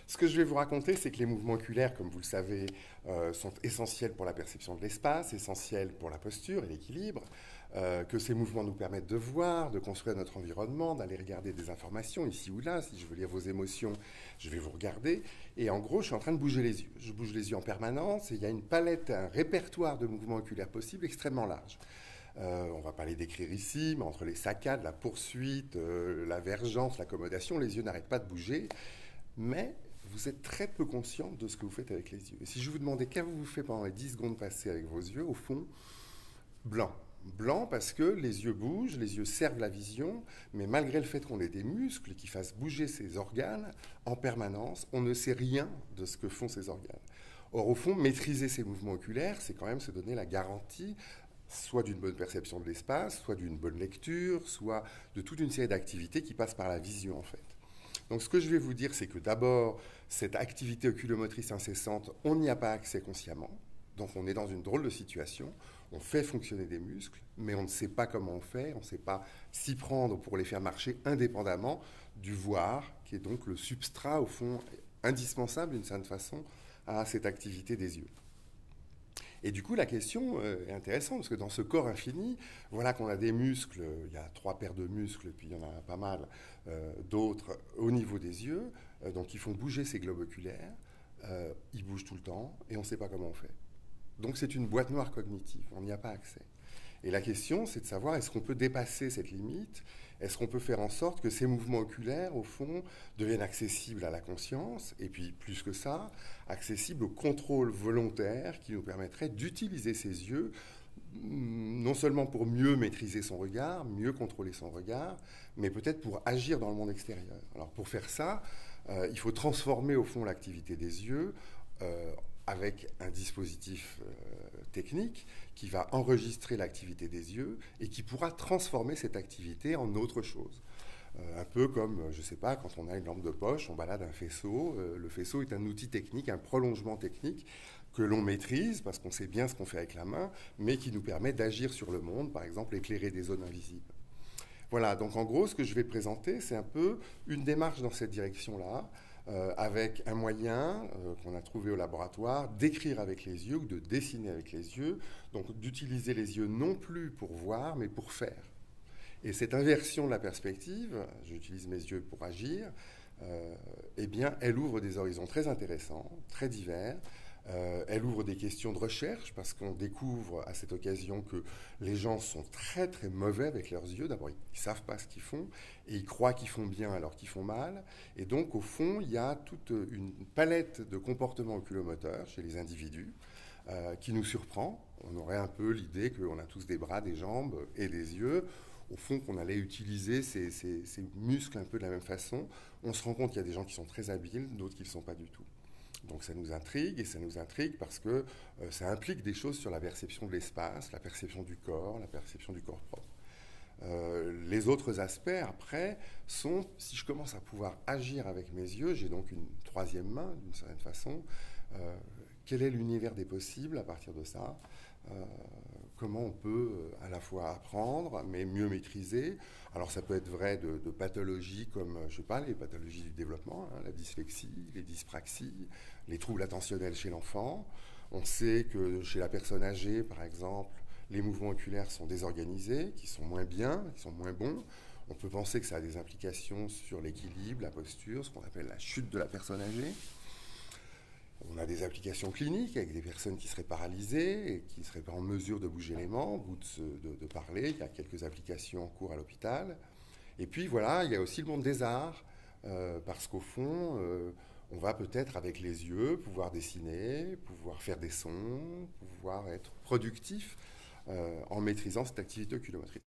Ce que je vais vous raconter, c'est que les mouvements oculaires, comme vous le savez, sont essentiels pour la perception de l'espace, essentiels pour la posture et l'équilibre, que ces mouvements nous permettent de voir, de construire notre environnement, d'aller regarder des informations ici ou là. Si je veux lire vos émotions, je vais vous regarder. Et en gros, je suis en train de bouger les yeux. Je bouge les yeux en permanence et il y a une palette, un répertoire de mouvements oculaires possibles extrêmement large. On ne va pas les décrire ici, mais entre les saccades, la poursuite, la vergence, l'accommodation, les yeux n'arrêtent pas de bouger. Mais vous êtes très peu conscient de ce que vous faites avec les yeux. Et si je vous demandais qu'avez-vous fait pendant les 10 secondes passées avec vos yeux, au fond, blanc. Blanc parce que les yeux bougent, les yeux servent la vision, mais malgré le fait qu'on ait des muscles qui fassent bouger ces organes en permanence, on ne sait rien de ce que font ces organes. Or, au fond, maîtriser ces mouvements oculaires, c'est quand même se donner la garantie soit d'une bonne perception de l'espace, soit d'une bonne lecture, soit de toute une série d'activités qui passent par la vision, en fait. Donc ce que je vais vous dire, c'est que d'abord, cette activité oculomotrice incessante, on n'y a pas accès consciemment. Donc on est dans une drôle de situation. On fait fonctionner des muscles, mais on ne sait pas comment on fait, on ne sait pas s'y prendre pour les faire marcher indépendamment du voir, qui est donc le substrat, au fond, indispensable d'une certaine façon à cette activité des yeux. Et du coup, la question est intéressante, parce que dans ce corps infini, voilà qu'on a des muscles, il y a 3 paires de muscles, puis il y en a pas mal d'autres au niveau des yeux, donc ils font bouger ces globes oculaires, ils bougent tout le temps, et on ne sait pas comment on fait. Donc c'est une boîte noire cognitive, on n'y a pas accès. Et la question, c'est de savoir, est-ce qu'on peut dépasser cette limite? Est-ce qu'on peut faire en sorte que ces mouvements oculaires, au fond, deviennent accessibles à la conscience, et puis, plus que ça, accessibles au contrôle volontaire qui nous permettrait d'utiliser ces yeux, non seulement pour mieux maîtriser son regard, mieux contrôler son regard, mais peut-être pour agir dans le monde extérieur. Alors pour faire ça, il faut transformer, au fond, l'activité des yeux avec un dispositif technique qui va enregistrer l'activité des yeux et qui pourra transformer cette activité en autre chose. Un peu comme, je ne sais pas, quand on a une lampe de poche, on balade un faisceau. Le faisceau est un outil technique, un prolongement technique que l'on maîtrise parce qu'on sait bien ce qu'on fait avec la main, mais qui nous permet d'agir sur le monde, par exemple éclairer des zones invisibles. Voilà, donc en gros, ce que je vais présenter, c'est un peu une démarche dans cette direction-là, avec un moyen qu'on a trouvé au laboratoire d'écrire avec les yeux ou de dessiner avec les yeux, donc d'utiliser les yeux non plus pour voir, mais pour faire. Et cette inversion de la perspective, j'utilise mes yeux pour agir, eh bien, elle ouvre des horizons très intéressants, très divers. Elle ouvre des questions de recherche parce qu'on découvre à cette occasion que les gens sont très très mauvais avec leurs yeux. D'abord, ils ne savent pas ce qu'ils font et ils croient qu'ils font bien alors qu'ils font mal. Et donc, au fond, il y a toute une palette de comportements oculomoteurs chez les individus qui nous surprend. On aurait un peu l'idée qu'on a tous des bras, des jambes et des yeux. Au fond, qu'on allait utiliser ces muscles un peu de la même façon. On se rend compte qu'il y a des gens qui sont très habiles, d'autres qui ne le sont pas du tout. Donc ça nous intrigue, et ça nous intrigue parce que ça implique des choses sur la perception de l'espace, la perception du corps, la perception du corps propre. Les autres aspects, après, sont, si je commence à pouvoir agir avec mes yeux, j'ai donc une troisième main, d'une certaine façon, quel est l'univers des possibles à partir de ça? Comment on peut à la fois apprendre, mais mieux maîtriser. Alors ça peut être vrai de pathologies comme, je ne sais pas, les pathologies du développement, hein, la dyslexie, les dyspraxies, les troubles attentionnels chez l'enfant. On sait que chez la personne âgée, par exemple, les mouvements oculaires sont désorganisés, qui sont moins bien, qui sont moins bons. On peut penser que ça a des implications sur l'équilibre, la posture, ce qu'on appelle la chute de la personne âgée. On a des applications cliniques avec des personnes qui seraient paralysées et qui ne seraient pas en mesure de bouger les membres ou de parler. Il y a quelques applications en cours à l'hôpital. Et puis voilà, il y a aussi le monde des arts, parce qu'au fond, on va peut-être avec les yeux pouvoir dessiner, pouvoir faire des sons, pouvoir être productif en maîtrisant cette activité oculomotrice.